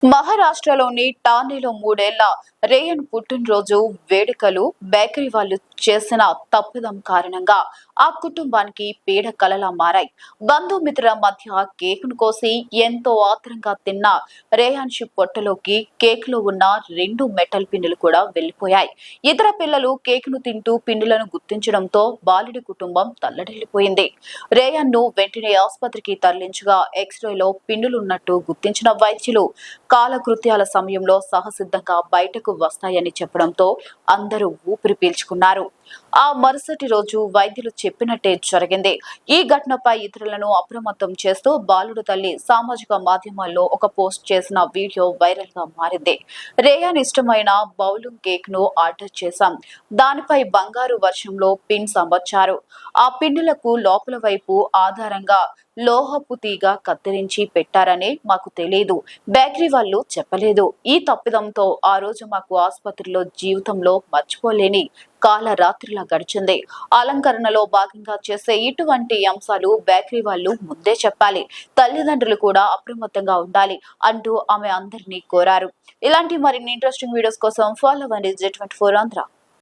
మహారాష్ట్రలోని ఠాణేలో 3 ఏళ్ల రేయన్ పుట్టినరోజు వేడుకలు బేకరీ వాళ్లు చేసిన తప్పిదం కారణంగా ఆ కుటుంబానికి పీడ కలలా మారాయి. బంధుమిత్రుల మధ్య కేకును కోసి ఎంతో ఆత్రంగా తిన్న రేయాన్షి పొట్టలోకి కేకులో ఉన్న 2 మెటల్ పిండిలు కూడా వెళ్లిపోయాయి. ఇతర పిల్లలు కేకును తింటూ పిండిలను గుర్తించడంతో బాలుడి కుటుంబం తల్లడిల్లిపోయింది. రేయాన్ను వెంటనే ఆసుపత్రికి తరలించగా ఎక్స్రేలో పిండులున్నట్టు గుర్తించిన వైద్యులు కాలకృత్యాల సమయంలో సహసిద్ధంగా బయటకు వస్తాయని చెప్పడంతో అందరూ ఊపిరి పీల్చుకున్నారు. ఆ మరుసటి రోజు వైద్యులు చెప్పినట్టే జరిగింది. ఈ ఘటనపై ఇతరులను అప్రమత్తం చేస్తూ బాలుడు తల్లి సామాజిక మాధ్యమాల్లో ఒక పోస్ట్ చేసిన వీడియో వైరల్ గా మారింది. రేయాన్ ఇష్టమైన బౌలుంగ్ కేక్ ను ఆర్డర్ చేశాం. దానిపై బంగారు వర్షంలో పిన్స్ అమర్చారు. ఆ పిండిలకు లోపల వైపు ఆధారంగా లోహపు తీగ కత్తిరించి పెట్టారని మాకు తెలియదు. బేకరీ వాళ్ళు చెప్పలేదు. ఈ తప్పిదంతో ఆ రోజు మాకు ఆసుపత్రిలో జీవితంలో మర్చిపోలేని కాలరాత్రిలా గడిచింది. అలంకరణలో భాగంగా చేసే ఇటువంటి అంశాలు బేకరీ వాళ్ళు ముందే చెప్పాలి. తల్లిదండ్రులు కూడా అప్రమత్తంగా ఉండాలి అంటూ ఆమె అందరినీ కోరారు. ఇలాంటి మరిన్ని ఇంట్రెస్టింగ్ వీడియోస్ కోసం ఫాలో అవ్వండి Z24 ఆంధ్ర.